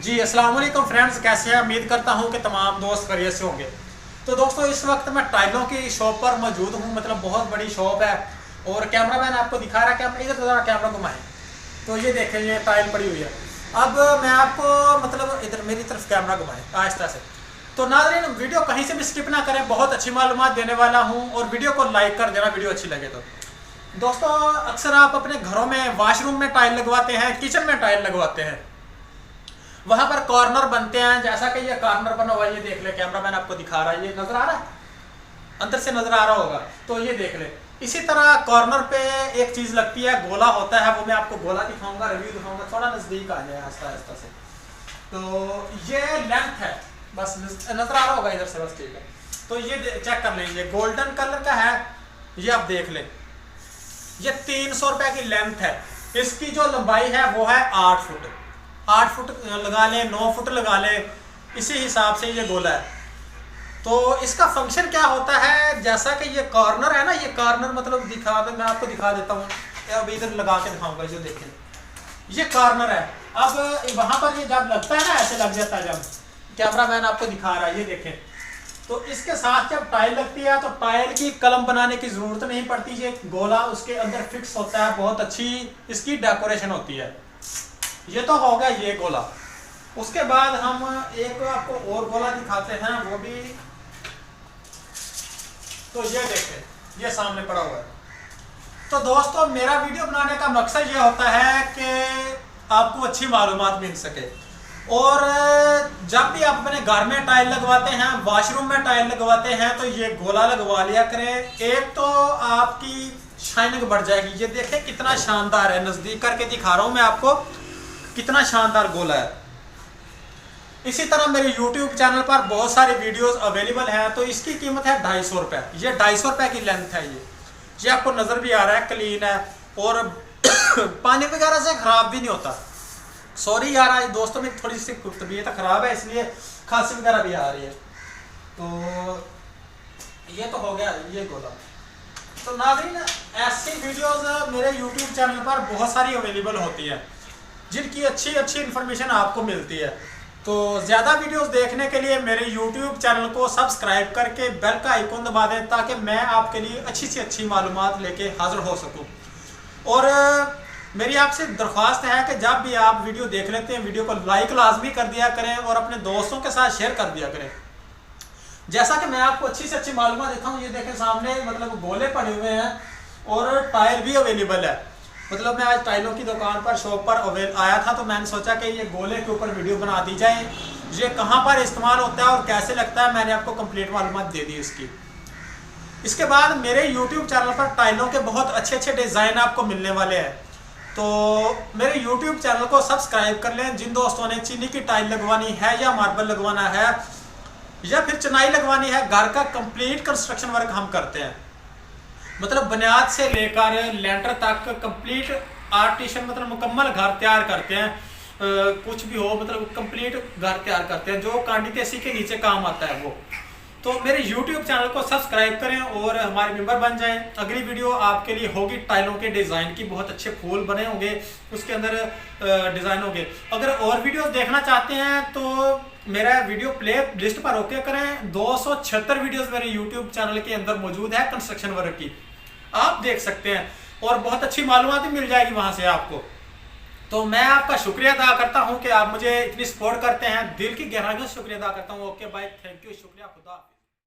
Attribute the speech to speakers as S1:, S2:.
S1: जी अस्सलाम वालेकुम फ्रेंड्स, कैसे हैं? उम्मीद करता हूं कि तमाम दोस्त खैरियत से होंगे। तो दोस्तों इस वक्त मैं टाइलों की शॉप पर मौजूद हूं, मतलब बहुत बड़ी शॉप है और कैमरामैन आपको दिखा रहा है कि आप इधर ज़रा कैमरा घुमाएं। तो ये देखें, ये टाइल पड़ी हुई है। अब मैं आपको मतलब इधर मेरी तरफ कैमरा घुमाएं आहिस्ता से। तो नाज़रीन, वीडियो कहीं से भी स्किप ना करें, बहुत अच्छी मालूमात देने वाला हूँ और वीडियो को लाइक कर देना वीडियो अच्छी लगे तो। दोस्तों अक्सर आप अपने घरों में वॉशरूम में टाइल लगवाते हैं, किचन में टाइल लगवाते हैं, वहां पर कॉर्नर बनते हैं। जैसा कि ये कॉर्नर बना हुआ है, ये देख ले, कैमरामैन आपको दिखा रहा है, ये नजर आ रहा है, अंदर से नजर आ रहा होगा। तो ये देख ले, इसी तरह कॉर्नर पे एक चीज लगती है, गोला होता है, वो मैं आपको गोला दिखाऊंगा, रिव्यू दिखाऊंगा। थोड़ा नजदीक आ जाए आहिस्ता आहिस्ता से। तो ये लेंथ है, बस नजर आ रहा होगा इधर से, बस ठीक है। तो ये चेक कर लें, ये गोल्डन कलर का है, ये आप देख लें। ये 300 रुपए की लेंथ है। इसकी जो लंबाई है वो है 8 फुट। 8 फुट लगा ले, 9 फुट लगा ले, इसी हिसाब से ये गोला है। तो इसका फंक्शन क्या होता है, जैसा कि ये कॉर्नर है ना, ये कॉर्नर मतलब दिखा दे, मैं आपको दिखा देता हूँ, अब इधर लगा के दिखाऊंगा। जो देखें, ये कॉर्नर है। अब वहां पर ये जब लगता है ना, ऐसे लग जाता है, जब कैमरामैन आपको दिखा रहा है, ये देखें। तो इसके साथ जब टाइल लगती है तो टाइल की कलम बनाने की जरूरत नहीं पड़ती, ये गोला उसके अंदर फिक्स होता है। बहुत अच्छी इसकी डेकोरेशन होती है। ये तो हो गया ये गोला। उसके बाद हम एक आपको और गोला दिखाते हैं, वो भी। तो ये देखें, ये सामने पड़ा हुआ है। तो दोस्तों मेरा वीडियो बनाने का मकसद ये होता है कि आपको अच्छी मालूमात मिल सके। और जब भी आप अपने घर में टाइल लगवाते हैं, वॉशरूम में टाइल लगवाते हैं, तो ये गोला लगवा लिया करें। एक तो आपकी शाइनिंग बढ़ जाएगी। ये देखें कितना शानदार है, नजदीक करके दिखा रहा हूं मैं आपको, कितना शानदार गोला है। इसी तरह मेरे YouTube चैनल पर बहुत सारे वीडियोस अवेलेबल हैं। तो इसकी कीमत है 250 रुपए। ये 250 रुपए की लेंथ है। ये आपको नजर भी आ रहा है, क्लीन है और पानी वगैरह से खराब भी नहीं होता। सॉरी यार, आज दोस्तों में थोड़ी सी तबीयत खराब है, इसलिए खांसी वगैरह भी आ रही है। तो ये तो हो गया ये गोला। तो नाज़रीन, ऐसी वीडियोस मेरे YouTube चैनल पर बहुत सारी अवेलेबल होती है, जिनकी अच्छी अच्छी इन्फॉर्मेशन आपको मिलती है। तो ज़्यादा वीडियोस देखने के लिए मेरे YouTube चैनल को सब्सक्राइब करके बेल का आइकन दबा दें, ताकि मैं आपके लिए अच्छी से अच्छी मालूमात लेके हाजिर हो सकूं। और मेरी आपसे दरख्वास्त है कि जब भी आप वीडियो देख लेते हैं, वीडियो को लाइक लाजमी कर दिया करें और अपने दोस्तों के साथ शेयर कर दिया करें। जैसा कि मैं आपको अच्छी से अच्छी मालूमात देता हूँ, ये देखें सामने मतलब गोले पड़े हुए हैं और टाइल भी अवेलेबल है। मतलब मैं आज टाइलों की दुकान पर, शॉप पर आया था, तो मैंने सोचा कि ये गोले के ऊपर वीडियो बना दी जाए। ये कहाँ पर इस्तेमाल होता है और कैसे लगता है, मैंने आपको कंप्लीट मालूमात दे दी इसकी। इसके बाद मेरे YouTube चैनल पर टाइलों के बहुत अच्छे अच्छे डिज़ाइन आपको मिलने वाले हैं। तो मेरे YouTube चैनल को सब्सक्राइब कर लें। जिन दोस्तों ने चीनी की टाइल लगवानी है या मार्बल लगवाना है या फिर चिनाई लगवानी है, घर का कंप्लीट कंस्ट्रक्शन वर्क हम करते हैं। मतलब बुनियाद से लेकर लेंटर तक कंप्लीट आर्टिशन, मतलब मुकम्मल घर तैयार करते हैं। कुछ भी हो, मतलब कंप्लीट घर तैयार करते हैं, जो कांडीतेसी के नीचे काम आता है वो। तो मेरे YouTube चैनल को सब्सक्राइब करें और हमारे मेंबर बन जाएं। अगली वीडियो आपके लिए होगी टाइलों के डिज़ाइन की, बहुत अच्छे फूल बने होंगे, उसके अंदर डिज़ाइन होंगे। अगर और वीडियोस देखना चाहते हैं तो मेरा वीडियो प्ले लिस्ट पर ओके करें। 276 वीडियोस मेरे YouTube चैनल के अंदर मौजूद है कंस्ट्रक्शन वर्क की, आप देख सकते हैं और बहुत अच्छी मालूमात भी मिल जाएगी वहां से आपको। तो मैं आपका शुक्रिया अदा करता हूं कि आप मुझे इतनी सपोर्ट करते हैं, दिल की गहराइयों से शुक्रिया अदा करता हूं। ओके बाय, थैंक यू, शुक्रिया, खुदा।